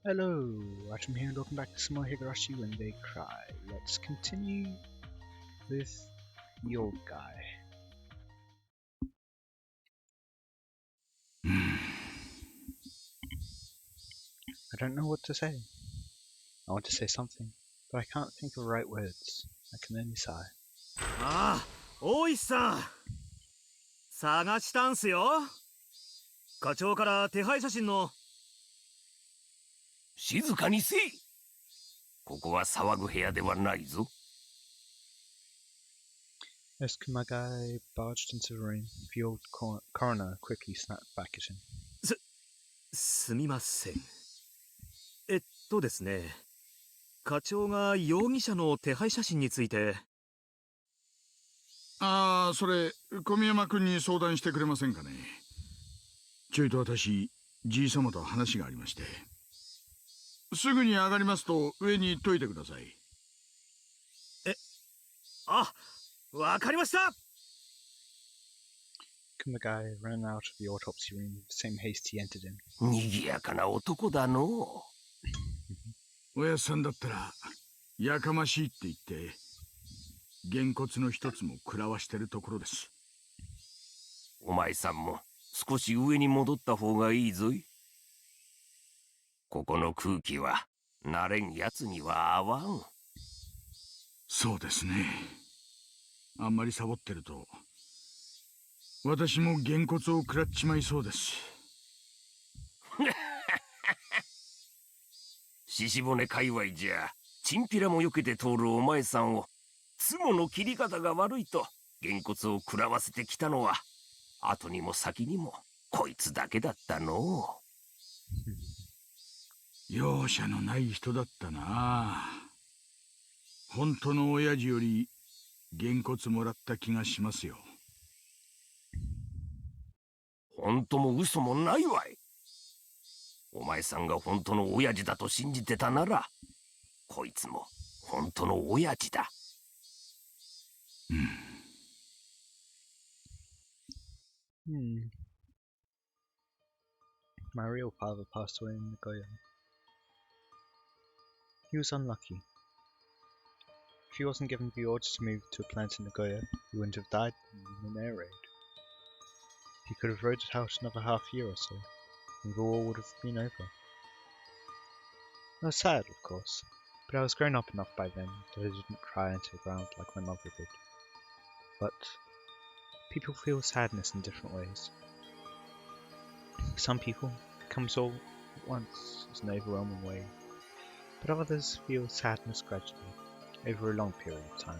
Hello, Watem here and welcome back to some more Higurashi When They Cry. Let's continue with the old guy. I don't know what to say. I want to say something, but I can't think of the right words. I can only sigh. ああ、大石さん。探したんすよ。課長から手配写真の。静かにせい。ここは騒ぐ部屋ではないぞ。As Kumagai barged into the room, the old coroner quickly snapped back at him. すみません。ですね。課長が容疑者の手配写真について。ああ、それ、小宮山君に相談してくれませんかね。ちょいと私、じい様と話がありまして。すぐに上がりますと上に行っといてください。あ、わかりました。Kumagai ran out of the autopsy room with the same haste he entered in. 賑やかな男だのおやっさんだったら、やかましいって言って、げんこつの一つも食らわしてるところです。お前さんも少し上に戻った方がいいぞい。ここの空気は慣れんやつには合わん。そうですね。あんまりサボってると、私もげんこつを食らっちまいそうです。獅子骨界隈じゃチンピラも避けて通るお前さんをツモの切り方が悪いとげんこつを食らわせてきたのは後にも先にもこいつだけだったの容赦のない人だったな。本当の親父よりげんこつもらった気がしますよ。本当も嘘もないわい。お前さんが本当の親父だと信じてたならこいつも本当の親父だ。My real father passed away in Nagoya. He was unlucky. If he wasn't given the order to move to a plant in Nagoya, he wouldn't have died in an air raid. He could have rode it out another half year or so, and the war would have been over. I was sad, of course, but I was grown up enough by then that I didn't cry into the ground like my mother did. But people feel sadness in different ways. Some people it comes all at once as an overwhelming wave, but others feel sadness gradually, over a long period of time.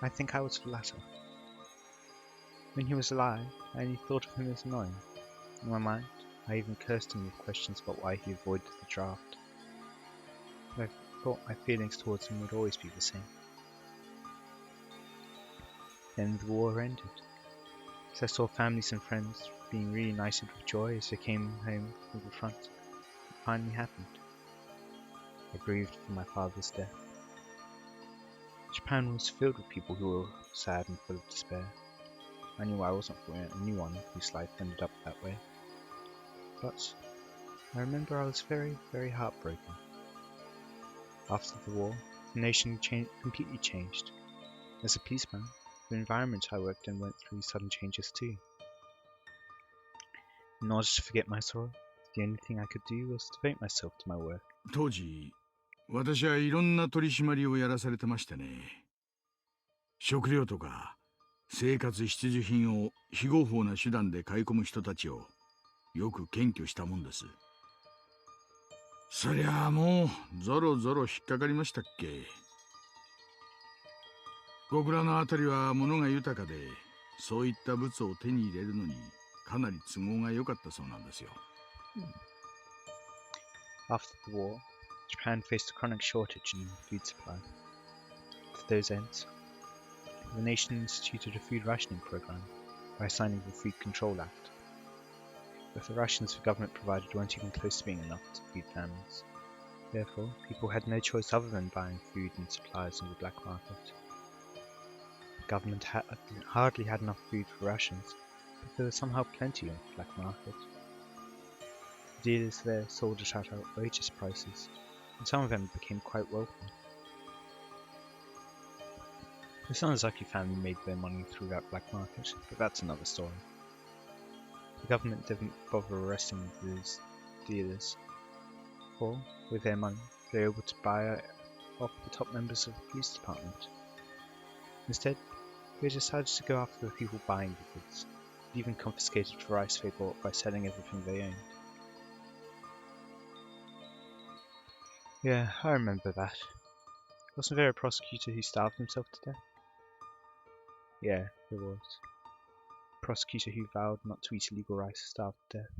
I think I was the latter. When he was alive, I only thought of him as annoying. In my mind, I even cursed him with questions about why he avoided the draft. But I thought my feelings towards him would always be the same. Then the war ended. As I saw families and friends being reunited with joy as they came home from the front, it finally happened. I grieved for my father's death. Japan was filled with people who were sad and full of despair. I knew I wasn't anyone whose life ended up that way. But I remember I was very, very heartbroken. After the war, the nation completely changed. As a policeman, the environment I worked in went through sudden changes too. In order to forget my sorrow, the only thing I could do was devote myself to my work. 当時、私はいろんな取り締まりをやらされてましてね。食料とか生活必需品を非合法な手段で買い込む人たちをよく検挙したもんです。そりゃあもうゾロゾロ引っかかりましたっけ。小倉のあたりは物が豊かで、そういった物を手に入れるのにかなり都合が良かったそうなんですよ。After the war, Japan faced a chronic shortage in food supply. To those ends, the nation instituted a food rationing program by signing the Food Control Act. But the rations the government provided weren't even close to being enough to feed families. Therefore, people had no choice other than buying food and supplies on the black market. The government hardly had enough food for rations, but there was somehow plenty on the black market. It dealers there sold it at outrageous prices, and some of them became quite wealthy. The Sonozaki family made their money through that black market, but that's another story. The government didn't bother arresting these dealers, for, with their money, they were able to buy off the top members of the police department. Instead, they decided to go after the people buying the goods, and even confiscated the rice they bought by selling everything they owned. Yeah, I remember that. Wasn't there a prosecutor who starved himself to death? Yeah, there was. A prosecutor who vowed not to eat illegal rice starved to death.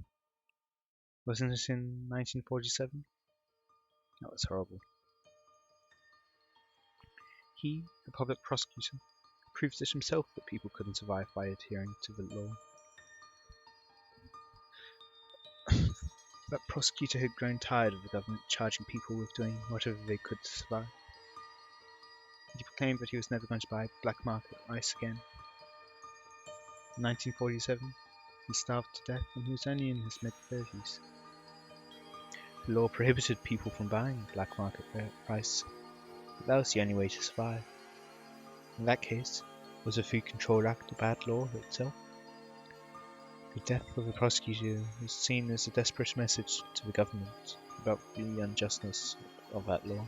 Wasn't it in 1947? That was horrible. He, the public prosecutor, proved it himself that people couldn't survive by adhering to the law. That prosecutor had grown tired of the government charging people with doing whatever they could to survive. He proclaimed that he was never going to buy black market rice again. In 1947, he starved to death when he was only in his mid-30s. The law prohibited people from buying black market rice, but that was the only way to survive. In that case, was the Food Control Act a bad law itself? The death of the prosecutor was seen as a desperate message to the government about the unjustness of that law.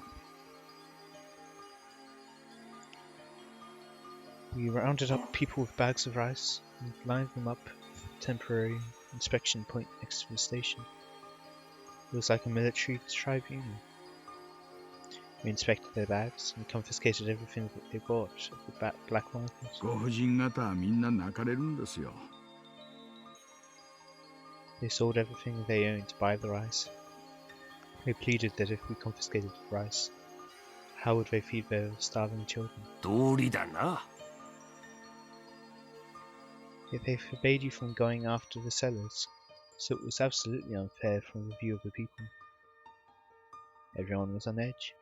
We rounded up people with bags of rice and lined them up for a temporary inspection point next to the station. It was like a military tribunal. We inspected their bags and confiscated everything that they bought at the black market. ご婦人方はみんな泣かれるんですよ。 They sold everything they owned to buy the rice. They pleaded that if we confiscated the rice, how would they feed their starving children? 道理だな。 Yet they forbade you from going after the sellers, so it was absolutely unfair from the view of the people. Everyone was on edge.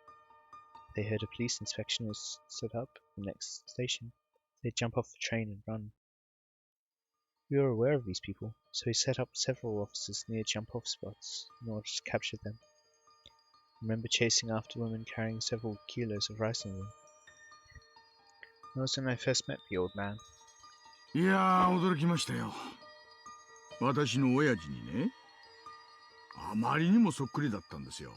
If they heard a police inspection was set up at the next station, they'd jump off the train and run. We were aware of these people, so we set up several officers near jump-off spots in order to capture them. I remember chasing after women carrying several kilos of rice on them. That was when I first met the old man. いやー、驚きましたよ。私の親父にね、あまりにもそっくりだったんですよ。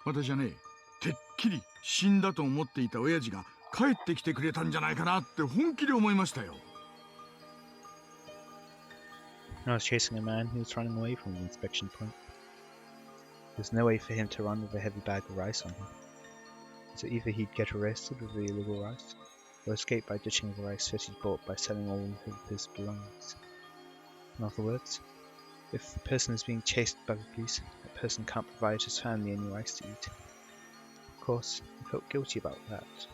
私はね、てっきり死んだと思っていた親父が帰ってきてくれたんじゃないかなって本気で思いましたよ。 I was chasing a man who was running away from the inspection point. There was no way for him to run with a heavy bag of rice on him. So either he'd get arrested with the illegal rice, or escape by ditching the rice that he'd bought by selling all of his belongings. In other words, if the person is being chased by the police, that person can't provide his family any rice to eat. Of course, I felt guilty about that.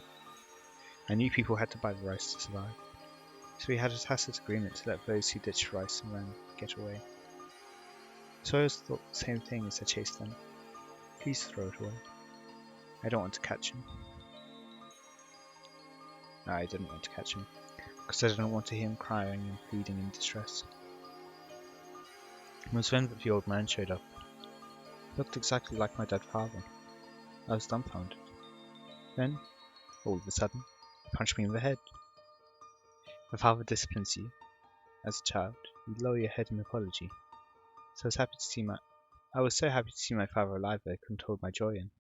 I knew people had to buy the rice to survive. So we had a tacit agreement to let those who ditched rice and ran get away. So I always thought the same thing as I chased them. Please throw it away. I don't want to catch him. No, I didn't want to catch him, because I didn't want to hear him crying and pleading in distress. It was then that the old man showed up. He looked exactly like my dead father. I was dumbfounded. Then, all of a sudden, he punched me in the head. If father disciplines you, as a child, you lower your head in apology. So I was so happy to see my father alive that I couldn't hold my joy in.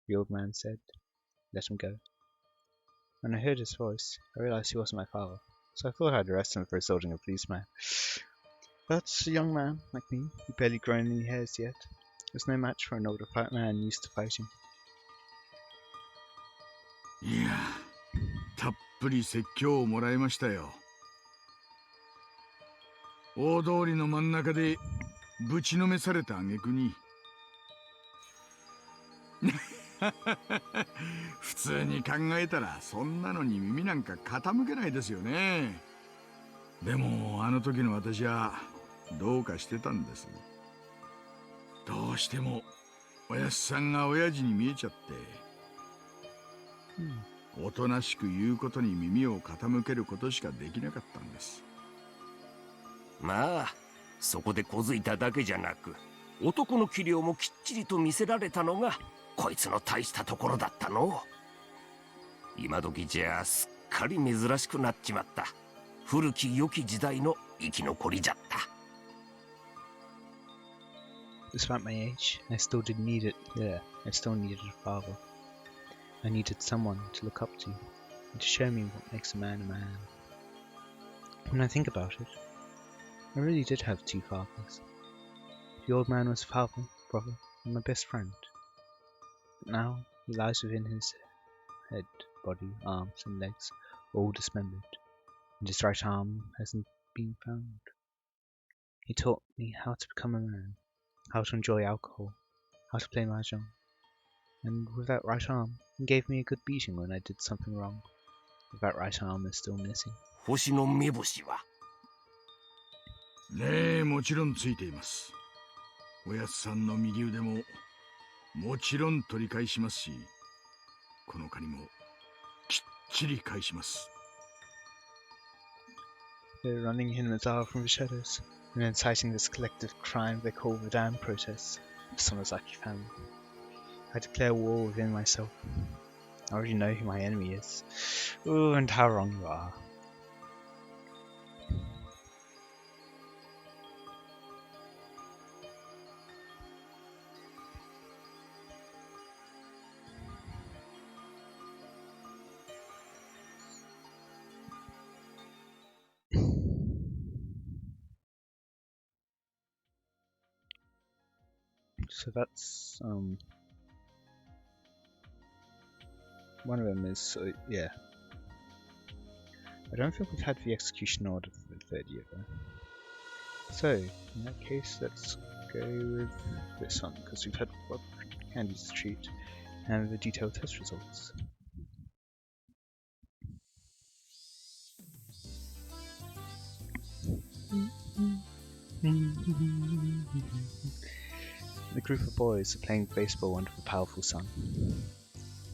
The old man said, "Let him go." When I heard his voice, I realized he wasn't my father, so I thought I'd arrest him for assaulting a policeman. But a young man like me, who barely grown any hairs yet, was no match for an older fat man used to fighting. いや、たっぷり説教をもらいましたよ。大通りの真ん中でぶちのめされた挙句に普通に考えたらそんなのに耳なんか傾けないですよね。でもあの時の私はどうかしてたんです。どうしてもおやっさんが親父に見えちゃって、おとなしく言うことに耳を傾けることしかできなかったんです。まあそこで小づいただけじゃなく、男の器量もきっちりと見せられたのがこいつの大したところだったの。今時じゃすっかり珍しくなっちまった。古き良き時代の生き残りじゃった。Despite my age, I still did need it. Yeah, I still needed a father. I needed someone to look up to, and to show me what makes a man a man. When I think about it, I really did have two fathers. The old man was a father, brother, and my best friend. But now he lies within his head, body, arms, and legs, all dismembered, and his right arm hasn't been found. He taught me how to become a man, how to enjoy alcohol, how to play mahjong, and with that right arm, he gave me a good beating when I did something wrong. But that right arm is still missing. 星の目星はねえ、もちろんついています。おやつさんの右腕ももちろん取り返しますし、この借りもきっちり返します。They're running Hinmazawa from the shadows, and inciting this collective crime they call the damn protests, the Sonozaki family. I declare war within myself. I already know who my enemy is. Ooh, and how wrong you are. So that's one of them is yeah. I don't think we've had the execution order for the third year though. So in that case, let's go with this one because we've had a lot of candies to treat and the detailed test results. The group of boys are playing baseball under the powerful sun.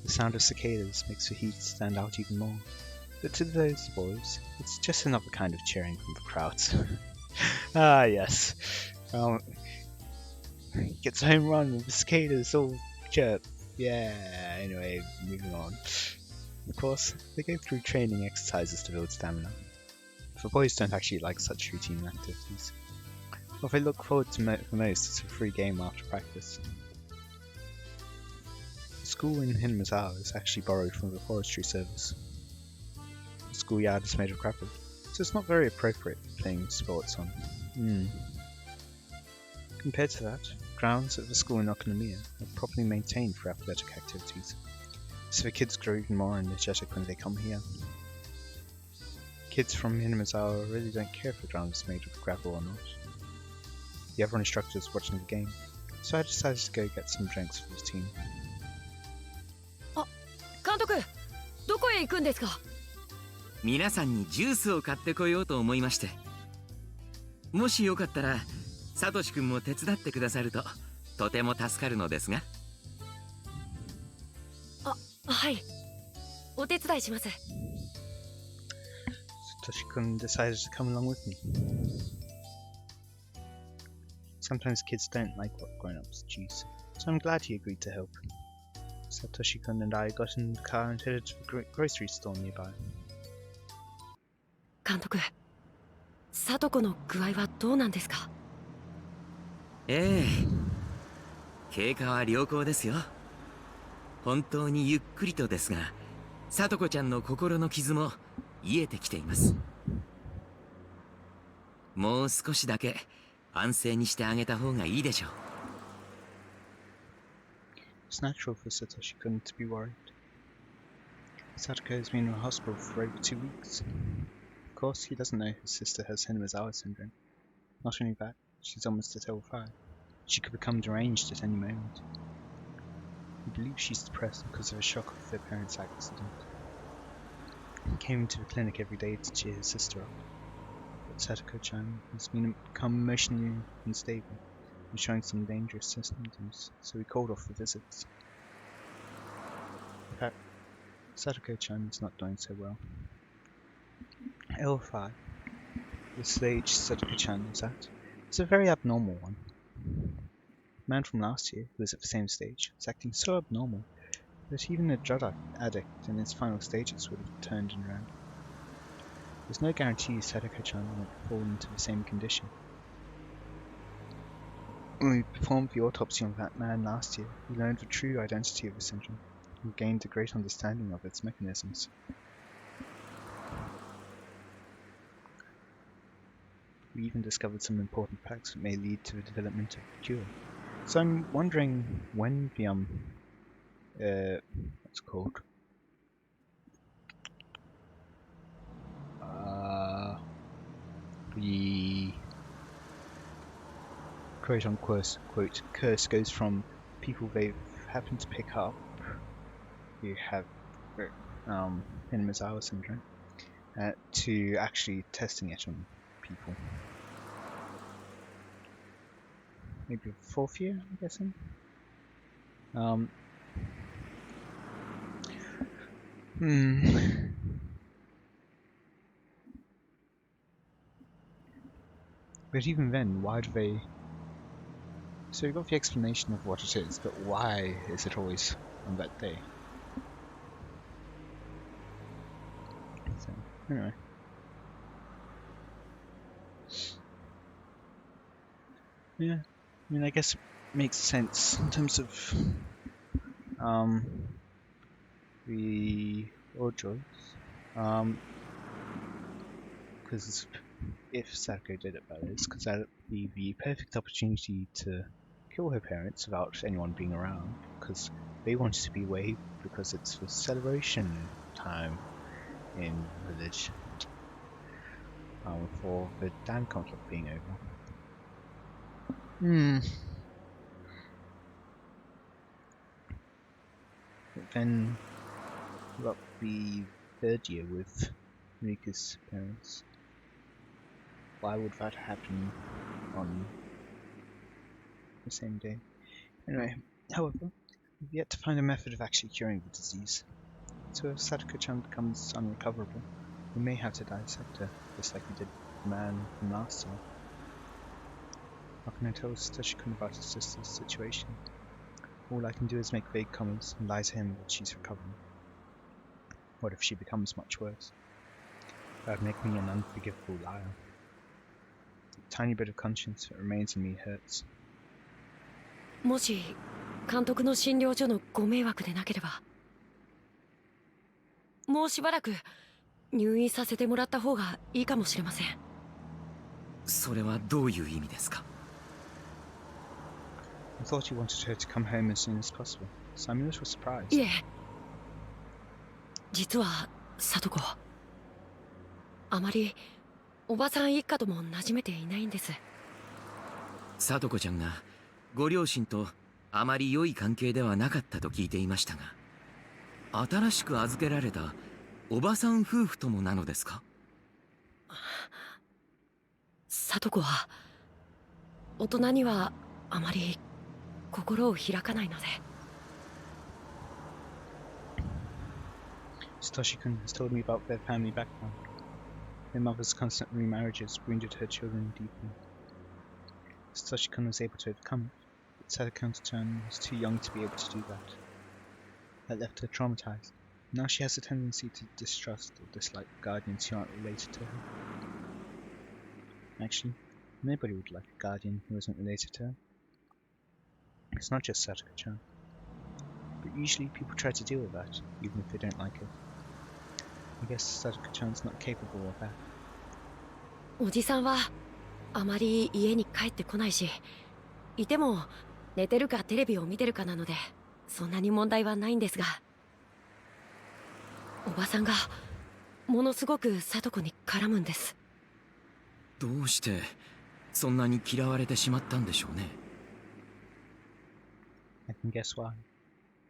The sound of cicadas makes the heat stand out even more. But to those boys, it's just another kind of cheering from the crowds. Ah, yes. Gets a home run with the cicadas all chirp. Yeah, anyway, moving on. Of course, they go through training exercises to build stamina. The boys don't actually like such routine activities. What they look forward to the most is a free game after practice. The school in Hinmazawa is actually borrowed from the forestry service. The schoolyard is made of gravel, so it's not very appropriate for playing sports on. Compared to that, grounds at the school in Okonomiya are properly maintained for athletic activities, so the kids grow even more energetic when they come here. Kids from Hinmazawa really don't care if the ground is made of gravel or not. The other instructor is watching the game, so I decided to go get some drinks for the team. 監督、どこへ行くんですか？皆さんにジュースを買ってこようと思いまして。もしよかったら、サトシ君も手伝ってくださるととても助かるのですが。はい。お手伝いします。Satoshi-kun decided to come along with me. Sometimes kids don't like what grown-ups choose, so I'm glad he agreed to help. Satoshi-kun and I got in the car and headed to the grocery store nearby. 監督、聡子の具合はどうなんですか？ええ、経過は良好ですよ。本当にゆっくりとですが、聡子ちゃんの心の傷も癒えてきています。もう少しだけ安静にしてあげた方がいいでしょう。It's natural for Satoshi-kun to be worried. Satoko has been in hospital for over 2 weeks. Of course, he doesn't know his sister has Hinmazawa syndrome. Not only that, she's almost at level 5. She could become deranged at any moment. He believes she's depressed because of the shock of their parents' accident. He came into the clinic every day to cheer his sister up. But Satoko-chan has become emotionally unstable and showing some dangerous symptoms, so we called off the visits. In fact, Satoko-chan is not doing so well. L5, the stage Satoko-chan is at, It's a very abnormal one. The man from last year, who was at the same stage, was acting so abnormal that even a drug addict in its final stages would have turned and ran. There's no guarantee Sadako-chan won't fall into the same condition. When we performed the autopsy on that man last year, we learned the true identity of the syndrome and gained a great understanding of its mechanisms. We even discovered some important facts that may lead to the development of a cure. So I'm wondering when the what's it called? The quote-unquote curse goes from people they've happened to pick up who have Higurashi syndrome to actually testing it on people. Maybe the 4th year, I'm guessing. But even then, why do they... So we got the explanation of what it is, but why is it always on that day? So, anyway. Yeah, I mean, I guess it makes sense in terms of the Ojos. Because if Sadako did it, that is, because that would be the perfect opportunity to kill her parents without anyone being around, because they wanted to be away because it's the celebration time in the village for the dam conflict being over. But then about the 3rd year with Rika's parents. Why would that happen on the same day? Anyway, however, we've yet to find a method of actually curing the disease. So if Sadako-chan becomes unrecoverable, we may have to dissect her, just like we did the man from last year. How can I tell Satoshi-kun about his sister's situation? All I can do is make vague comments and lie to him that she's recovering. What if she becomes much worse? That would make me an unforgivable liar. The tiny bit of conscience that remains in me hurts. もし監督の診療所のご迷惑でなければ、もうしばらく入院させてもらった方がいいかもしれません。それはどういう意味ですか？ I thought you wanted her to come home as soon as possible, so I'm a little surprised. いえ、実は聡子、あまりおばさん一家とも馴染めていないんです。聡子ちゃんがご両親とあまり良い関係ではなかったと聞いていましたが、新しく預けられたおばさん夫婦ともなのですか？聡子は大人にはあまり心を開かないので。Satoshi-kun has told me about their family background. Their mother's constant remarriages wounded her children deeply. Satoshi-kun was able to overcome it, but Sadako-chan was too young to be able to do that. That left her traumatized. Now she has a tendency to distrust or dislike guardians who aren't related to her. Actually, nobody would like a guardian who isn't related to her. It's not just Sadako-chan. But usually people try to deal with that, even if they don't like it. I guess Sadako-chan's not capable of that. おじさんはあまり家に帰ってこないし、いても寝てるかテレビを見てるかなので、そんなに問題はないんですが、おばさんがものすごく聡子に絡むんです。どうしてそんなに嫌われてしまったんでしょうね。I can guess why.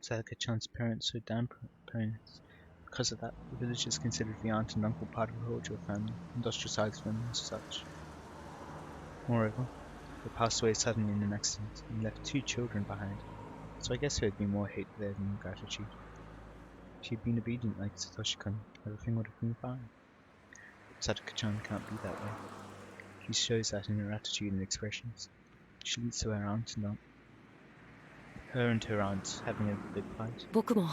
Sadako-chan's parents are dam parents. Because of that, the villagers considered the aunt and uncle part of the Hojo family and ostracized them as such. Moreover, they passed away suddenly in an accident and left 2 children behind, so I guess there would be more hate there than gratitude. If she had been obedient like Satoshi-kun, everything would have been fine. But Sadako-chan can't be that way. She shows that in her attitude and expressions. She leads to her aunt and her and her aunt having a big fight. 僕も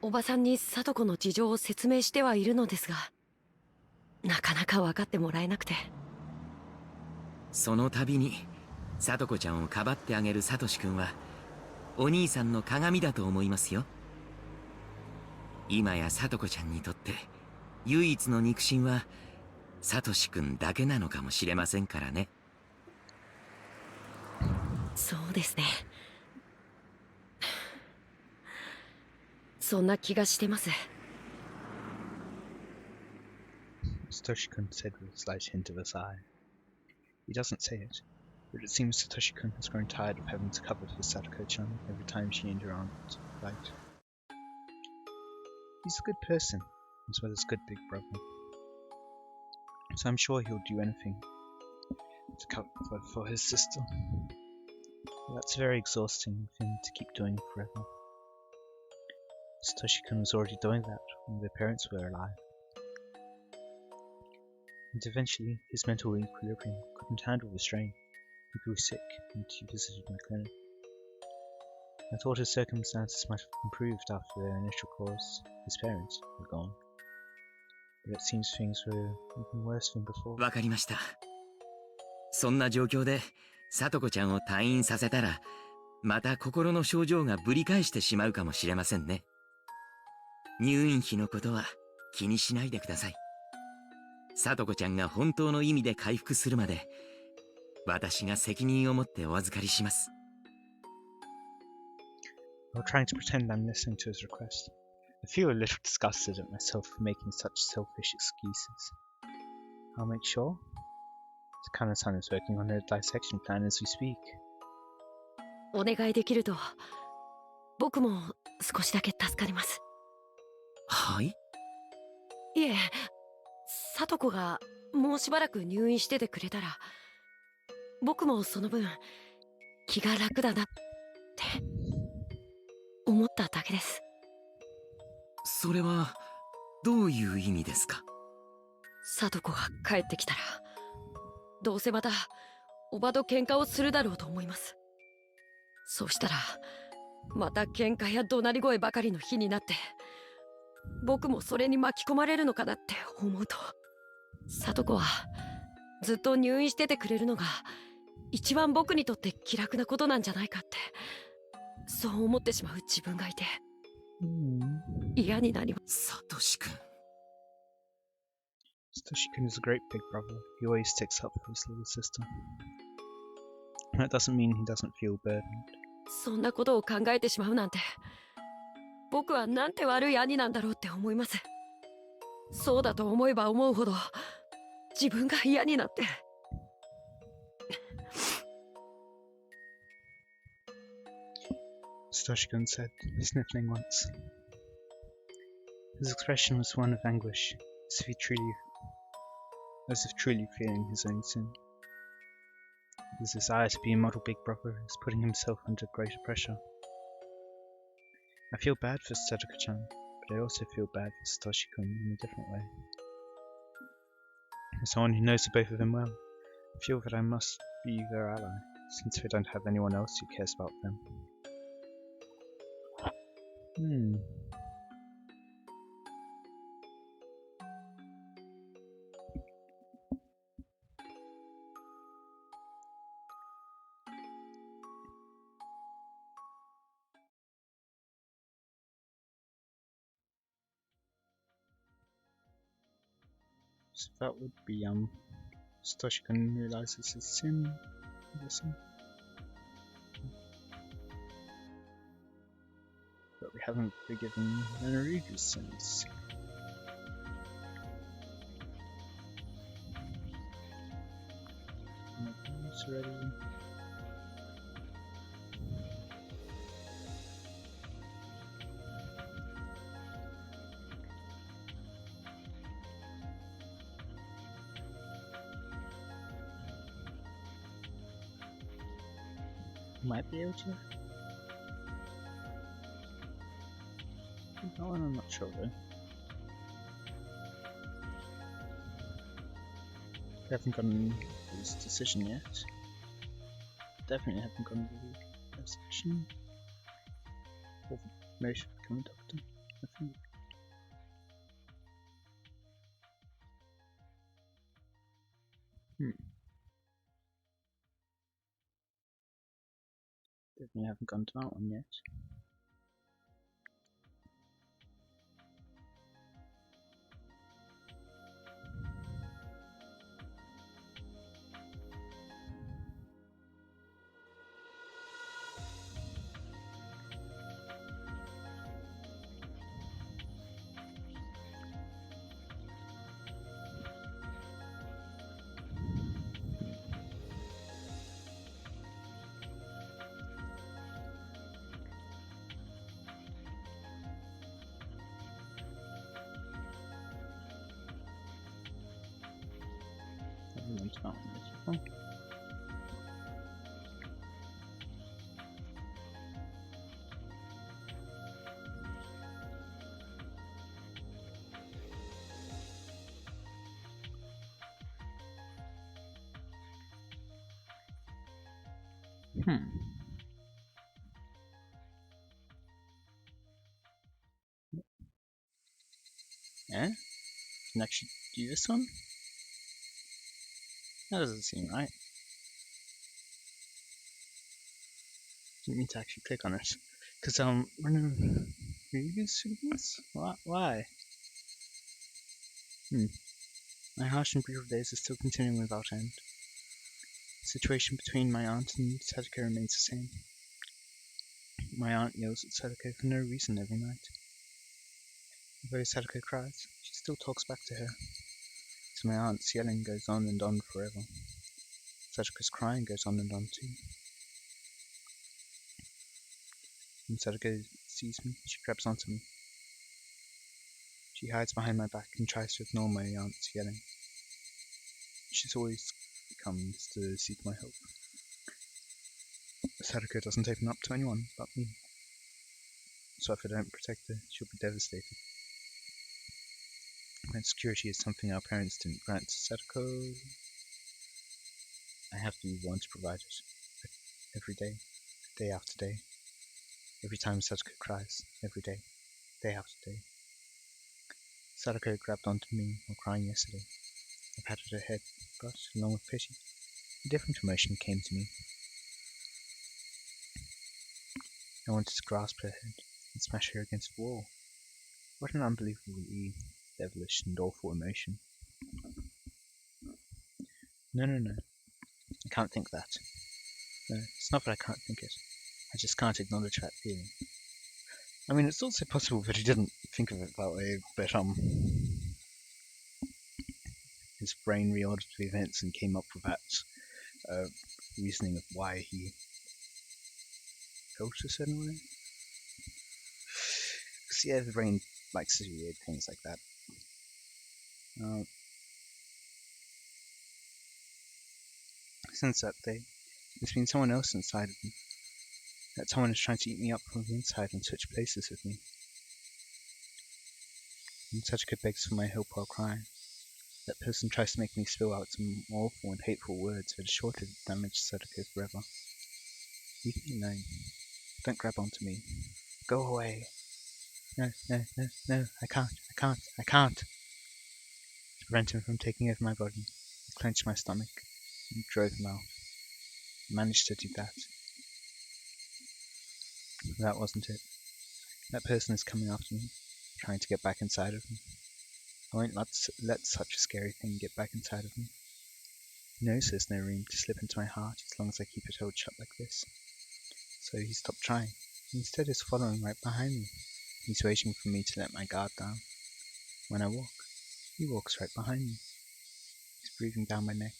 おばさんに聡子の事情を説明してはいるのですが、なかなか分かってもらえなくて。その度に聡子ちゃんをかばってあげるサトシ君はお兄さんの鏡だと思いますよ。今や聡子ちゃんにとって唯一の肉親はサトシ君だけなのかもしれませんからね。そうですね。そんな気がしてます。Satoshi-kun said with a slight hint of a sigh. He doesn't say it, but it seems Satoshi-kun has grown tired of having to cover for Sadako-chan every time she and her aunt fight. He's a good person, as well as a good big brother. So I'm sure he'll do anything to cover for his sister. But that's a very exhausting thing to keep doing forever. Satoshi-kun was already doing that when their parents were alive. And eventually, his mental equilibrium couldn't handle the strain. He grew sick, and he visited my clinic. I thought his circumstances might have improved after their initial cause, his parents, were gone. But it seems things were even worse than before. わかりました。そんな状況で聡子ちゃんを退院させたら、また心の症状がぶり返してしまうかもしれませんね。入院費のことは気にしないでください。聡子ちゃんが本当の意味で回復するまで、私が責任を持ってお預かりします。While trying to pretend I'm listening to his request, I feel a little disgusted at myself for making such selfish excuses. I'll make sure. Takano-san is working on her dissection plan as we speak. お願いできると僕も少しだけ助かります。はい？いえ、聡子がもうしばらく入院しててくれたら、僕もその分気が楽だなって思っただけです。それはどういう意味ですか？聡子が帰ってきたら、どうせまたおばと喧嘩をするだろうと思います。そうしたらまた喧嘩や怒鳴り声ばかりの日になって、僕もそれに巻き込まれるのかなって思うと、聡子はずっと入院しててくれるのが一番僕にとって気楽なことなんじゃないかって、そう思ってしまう自分がいて嫌になります。サトシ君。Satoshi-kun is a great big brother. He always sticks up for his little sister. That doesn't mean he doesn't feel burdened. そんなことを考えてしまうなんて、僕はなんて悪い兄なんだろうって思います。そうだと思えば思うほど自分が嫌になって。Satoshi-kun said, sniffling once. His expression was one of anguish, as if truly feeling his own sin. His desire to be a model big brother is putting himself under greater pressure. I feel bad for Sadako-chan, but I also feel bad for Satoshi-kun in a different way. As someone who knows the both of them well, I feel that I must be their ally, since they don't have anyone else who cares about them. So that would be Satoshi-kun realizes his sin, I'm guessing. But we haven't forgiven Naruto's sins. It's ready. Might be able to. That one I'm not sure though. We haven't gotten his decision yet. Definitely haven't gone to the decision. Or the promotion of becoming a doctor. I think. Definitely haven't gone to that one yet. Everyone's not on this one. Yeah? Can actually do this one? That doesn't seem right. Didn't mean to actually click on it. Because, reviews for this? Why? My harsh and brutal days are still continuing without end. The situation between my aunt and Sadako remains the same. My aunt yells at Sadako for no reason every night. Although Sadako cries, she still talks back to her. So my aunt's yelling goes on and on forever. Sadako's crying goes on and on too. When Sadako sees me, she grabs onto me. She hides behind my back and tries to ignore my aunt's yelling. She's always comes to seek my help. Sadako doesn't open up to anyone but me. So if I don't protect her, she'll be devastated. And security is something our parents didn't grant to Sadako. I have to be one to provide it. Every day, day after day. Every time Sadako cries, every day, day after day. Sadako grabbed onto me while crying yesterday. I patted her head, but, along with pity, a different emotion came to me. I wanted to grasp her head and smash her against the wall. What an unbelievably devilish and awful emotion. No. I can't think that. No, it's not that I can't think it. I just can't acknowledge that feeling. I mean, it's also possible that he didn't think of it that way, but, his brain reordered the events and came up with that, reasoning of why he felt a certain way. Because, yeah, the brain likes to do weird things like that. Since that day, there's been someone else inside of me. That someone is trying to eat me up from the inside and switch places with me. And Satsuko begs for my help while crying. That person tries to make me spill out some awful and hateful words that are sure to damage Satsuko forever. Leave me alone. Don't grab onto me. Go away. No, I can't. To prevent him from taking over my body, I clenched my stomach and drove him out. I managed to do that. But that wasn't it. That person is coming after me, trying to get back inside of me. I won't let such a scary thing get back inside of me. He knows there's no room to slip into my heart as long as I keep it held shut like this. So he stopped trying. Instead is following right behind me. He's waiting for me to let my guard down. When I walk, he walks right behind me. He's breathing down my neck.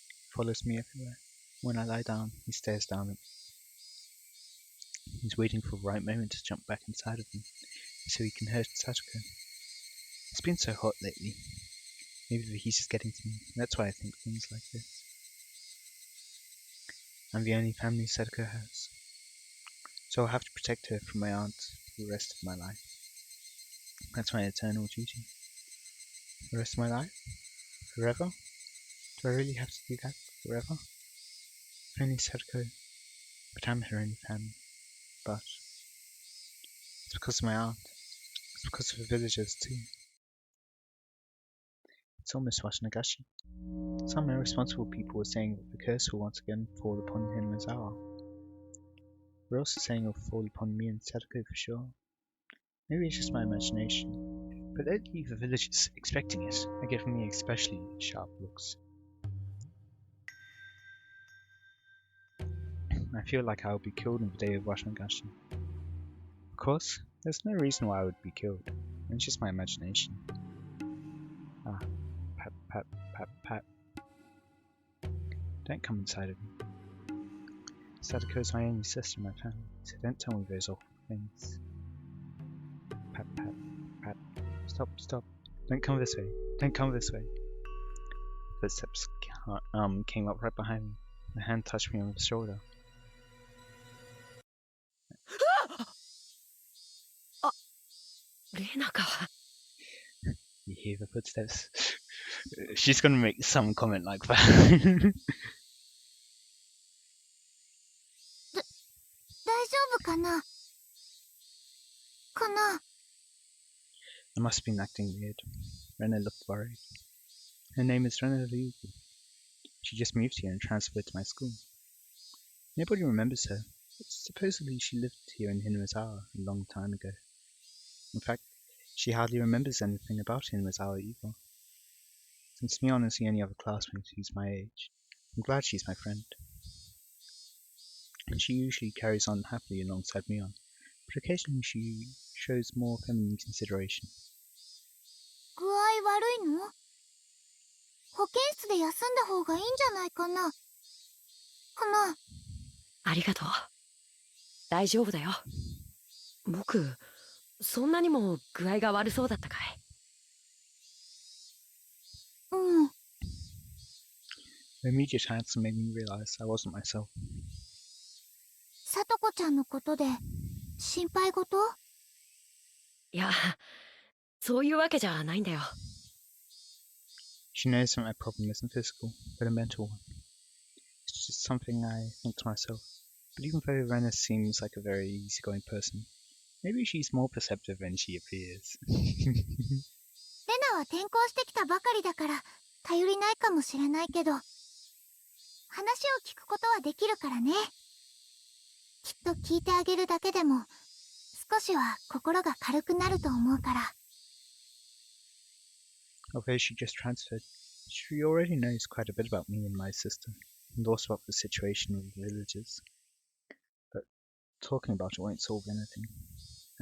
He follows me everywhere. When I lie down, he stares down at me. He's waiting for the right moment to jump back inside of me, so he can hurt Satsuko. It's been so hot lately. Maybe the heat is getting to me. That's why I think things like this. I'm the only family Satsuko has. So I'll have to protect her from my aunt for the rest of my life. That's my eternal duty. The rest of my life? Forever? Do I really have to do that forever? If only Sadako, but I'm her only family. But it's because of my aunt. It's because of the villagers too. It's almost Watem. Some irresponsible people were saying that the curse will once again fall upon Hinazawa. We're also saying it will fall upon me and Sadako for sure. Maybe it's just my imagination, but don't leave the villagers expecting it and giving me especially sharp looks. I feel like I will be killed on the day of Watem. Of course, there's no reason why I would be killed. It's just my imagination. Ah, pat, pat, pat, pat. Don't come inside of me. Sadako is my only sister in my family, so don't tell me those awful things. Pat, pat, pat. Stop, stop. Don't come this way. Don't come this way. Footsteps came up right behind me. My hand touched me on the shoulder. You hear the footsteps? She's gonna make some comment like that. 大丈夫かな I must have been acting weird. Rena looked worried. Her name is Rena Ryugu. She just moved here and transferred to my school. Nobody remembers her, but supposedly she lived here in Hinazawa a long time ago. In fact, she hardly remembers anything about Hinazawa either. Since Mion is the only other classmate who's my age, I'm glad she's my friend. And she usually carries on happily alongside Mion, but occasionally she shows more feminine consideration. 具合悪いの保健室で休んだ方がいいんじゃないかなありがとう。大丈夫だよ。僕、そんなにも具合が悪そうだったかい？うん。 The immediate answer made me realize I wasn't myself. さとこちゃんのことで心配事？いや、そういうわけじゃないんだよ。She knows that my problem isn't physical, but a mental one. It's just something I think to myself. But even though Rena seems like a very easygoing person, maybe she's more perceptive than she appears. レナは転校してきたばかりだから頼りないかもしれないけど、話を聞くことはできるからね。きっと聞いてあげるだけでも少しは心が軽くなると思うから。Although she just transferred, she already knows quite a bit about me and my sister, and also about the situation with the villagers. But talking about it won't solve anything.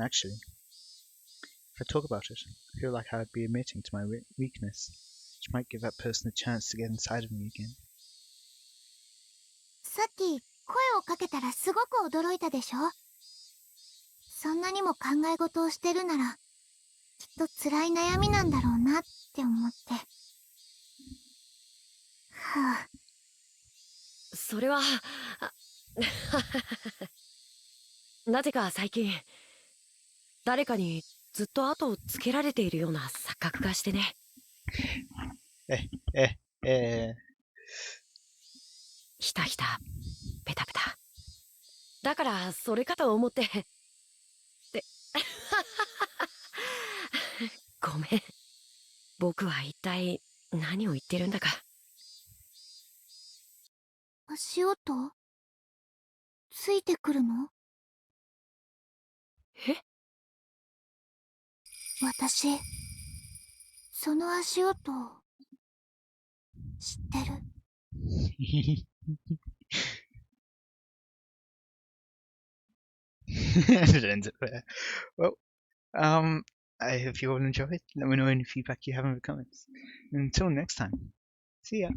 Actually, if I talk about it, I feel like I would be admitting to my weakness, which might give that person a chance to get inside of me again. さっき声をかけたらすごく驚いたでしょ。そんなにも考え事をしてるならきっと辛い悩みなんだろうなって思って。はあ。それはなぜか最近誰かにずっと後をつけられているような錯覚がしてね。ひたひたペタペタ。だからそれかと思ってってごめん。僕は一体何を言ってるんだか。足音ついてくるの？え？私その足音知ってる。It ends it there. Well, I hope you all enjoyed. Let me know any feedback you have in the comments. Until next time, see ya.